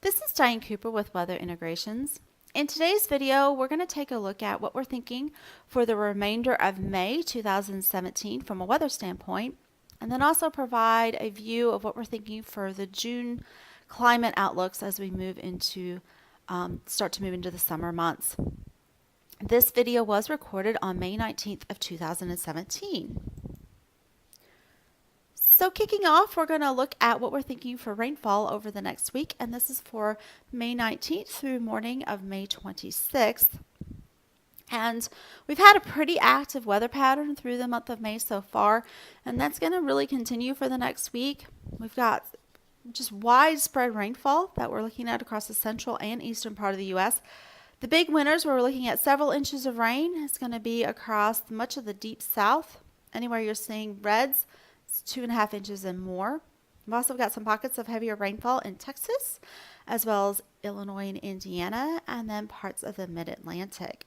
This is Diane Cooper with Weather Integrations. In today's video, we're going to take a look at what we're thinking for the remainder of May 2017 from a weather standpoint, and then also provide a view of what we're thinking for the June climate outlooks as we move into start to move into the summer months. This video was recorded on May 19th of 2017. So kicking off, we're going to look at what we're thinking for rainfall over the next week, and this is for May 19th through morning of May 26th. And we've had a pretty active weather pattern through the month of May so far, and that's going to really continue for the next week. We've got just widespread rainfall that we're looking at across the central and eastern part of the U.S. The big winners, where we're looking at several inches of rain, is going to be across much of the deep south. Anywhere you're seeing reds, 2.5 inches and more. We've also got some pockets of heavier rainfall in Texas, as well as Illinois and Indiana, and then parts of the mid-Atlantic.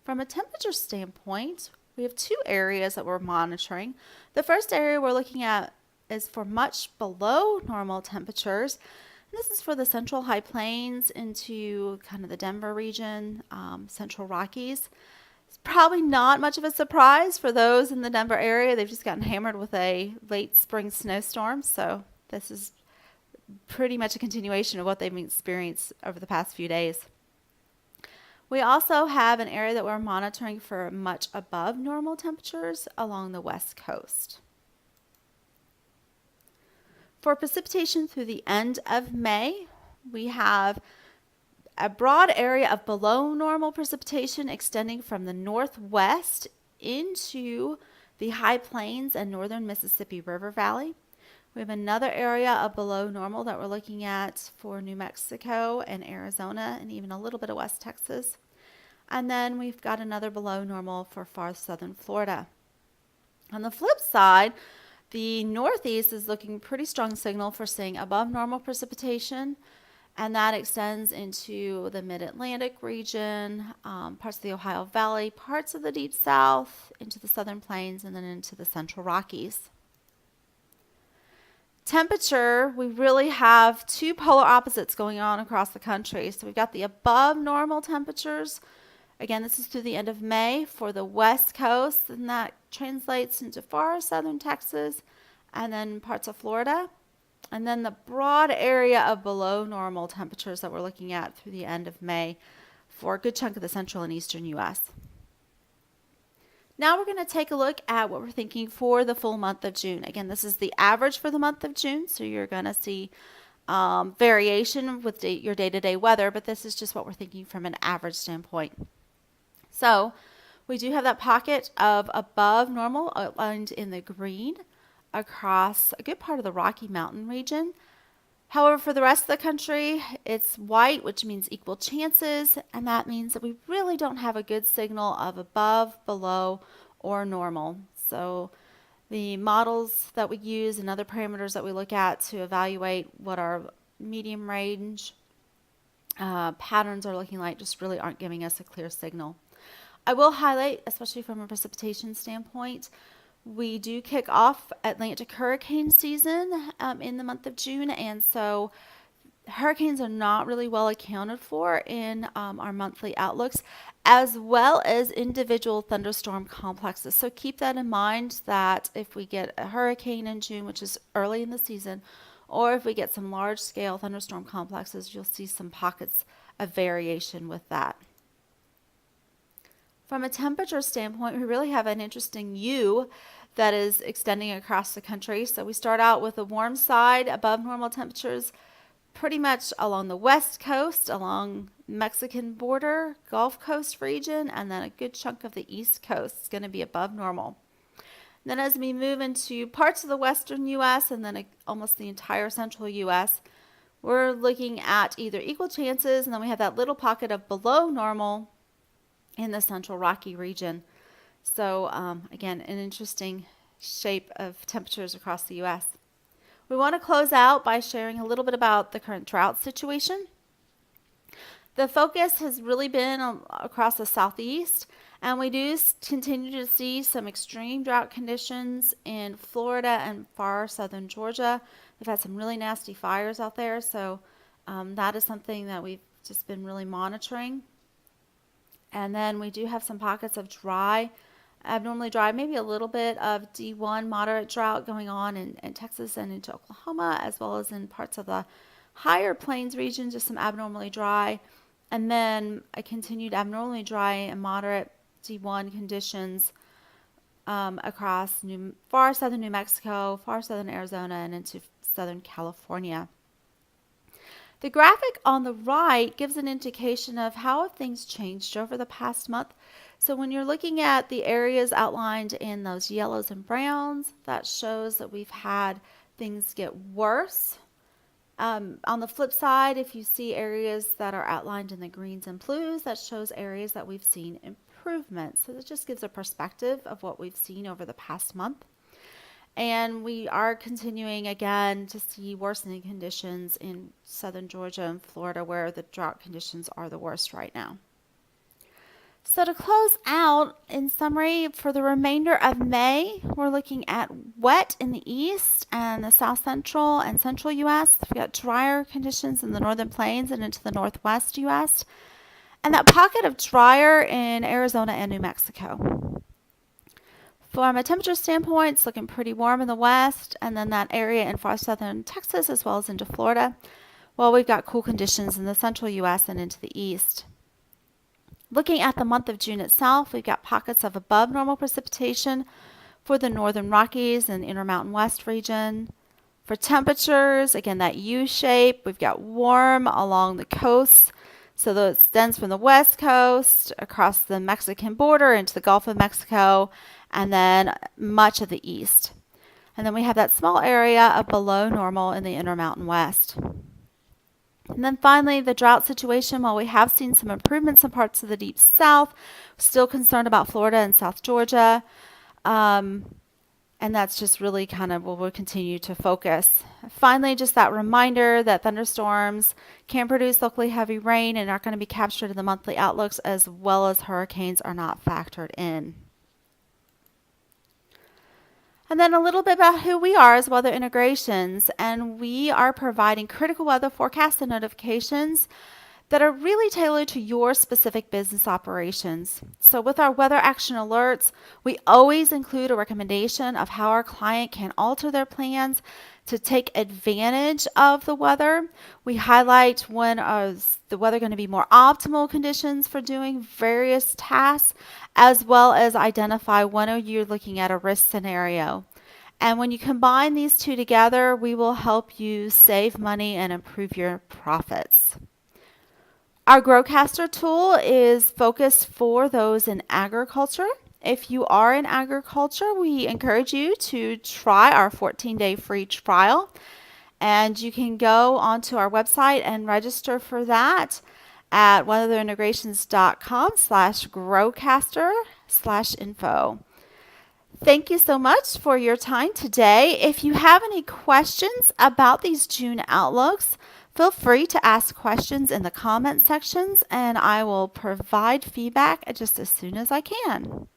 From a temperature standpoint, we have two areas that we're monitoring. The first area we're looking at is for much below normal temperatures. This is for the central high plains into kind of the Denver region, central Rockies. It's probably not much of a surprise for those in the Denver area. They've just gotten hammered with a late spring snowstorm, so this is pretty much a continuation of what they've experienced over the past few days. We also have an area that we're monitoring for much above normal temperatures along the west coast. For precipitation through the end of May, we have a broad area of below normal precipitation extending from the northwest into the high plains and northern Mississippi River Valley. We have another area of below normal that we're looking at for New Mexico and Arizona and even a little bit of West Texas. And then we've got another below normal for far southern Florida. On the flip side, the northeast is looking pretty strong signal for seeing above normal precipitation, and that extends into the mid-Atlantic region, parts of the Ohio Valley, parts of the deep south, into the southern plains, and then into the central Rockies. Temperature, we really have two polar opposites going on across the country. So we've got the above normal temperatures. Again, this is through the end of May for the west coast, and that translates into far southern Texas and then parts of Florida. And then the broad area of below normal temperatures that we're looking at through the end of May for a good chunk of the central and eastern U.S. Now we're going to take a look at what we're thinking for the full month of June. Again, this is the average for the month of June, so you're going to see variation with your day-to-day weather, but this is just what we're thinking from an average standpoint. So we do have that pocket of above normal outlined in the green across a good part of the Rocky Mountain region. However, for the rest of the country, it's white, which means equal chances, and that means that we really don't have a good signal of above, below, or normal. So the models that we use and other parameters that we look at to evaluate what our medium range patterns are looking like just really aren't giving us a clear signal. I will highlight, especially from a precipitation standpoint, we do kick off Atlantic hurricane season in the month of June, and so hurricanes are not really well accounted for in our monthly outlooks, as well as individual thunderstorm complexes. So keep that in mind, that if we get a hurricane in June, which is early in the season, or if we get some large-scale thunderstorm complexes, you'll see some pockets of variation with that. From a temperature standpoint, we really have an interesting U that is extending across the country. So we start out with the warm side, above normal temperatures, pretty much along the west coast, along Mexican border, Gulf Coast region, and then a good chunk of the east coast is going to be above normal. And then as we move into parts of the western U.S. and then almost the entire central U.S., we're looking at either equal chances, and then we have that little pocket of below normal in the central Rocky region. So again, an interesting shape of temperatures across the U.S. We want to close out by sharing a little bit about the current drought situation. The focus has really been across the southeast, and we do continue to see some extreme drought conditions in Florida and far southern Georgia. We've had some really nasty fires out there, so that is something that we've just been really monitoring. And then we do have some pockets of dry, abnormally dry, maybe a little bit of D1 moderate drought going on in Texas and into Oklahoma, as well as in parts of the higher plains region, just some abnormally dry. And then a continued abnormally dry and moderate D1 conditions across far southern New Mexico, far southern Arizona, and into southern California. The graphic on the right gives an indication of how have things changed over the past month. So when you're looking at the areas outlined in those yellows and browns, that shows that we've had things get worse. On the flip side, if you see areas that are outlined in the greens and blues, that shows areas that we've seen improvement. So that just gives a perspective of what we've seen over the past month. And we are continuing again to see worsening conditions in southern Georgia and Florida, where the drought conditions are the worst right now. So to close out, in summary, for the remainder of May, we're looking at wet in the east and the south central and central U.S. We've got drier conditions in the northern plains and into the northwest U.S. and that pocket of drier in Arizona and New Mexico. From a temperature standpoint, it's looking pretty warm in the west, and then that area in far southern Texas as well as into Florida. Well, we've got cool conditions in the central U.S. and into the east. Looking at the month of June itself, we've got pockets of above normal precipitation for the northern Rockies and Intermountain West region. For temperatures, again, that U shape, we've got warm along the coast. So that extends from the west coast across the Mexican border into the Gulf of Mexico, and then much of the east. And then we have that small area of below normal in the Intermountain West. And then finally, the drought situation, while we have seen some improvements in parts of the deep south, still concerned about Florida and South Georgia. And that's just really kind of where we'll continue to focus. Finally, just that reminder that thunderstorms can produce locally heavy rain and aren't going to be captured in the monthly outlooks, as well as hurricanes are not factored in. And then a little bit about who we are as Weather Integrations, and we are providing critical weather forecasts and notifications that are really tailored to your specific business operations. So with our weather action alerts, we always include a recommendation of how our client can alter their plans to take advantage of the weather. We highlight when is the weather going to be more optimal conditions for doing various tasks, as well as identify when are you looking at a risk scenario. And when you combine these two together, we will help you save money and improve your profits. Our Growcaster tool is focused for those in agriculture. If you are in agriculture, we encourage you to try our 14-day free trial. And you can go onto our website and register for that at weatherintegrations.com/growcaster/info. Thank you so much for your time today. If you have any questions about these June outlooks, feel free to ask questions in the comment sections, and I will provide feedback just as soon as I can.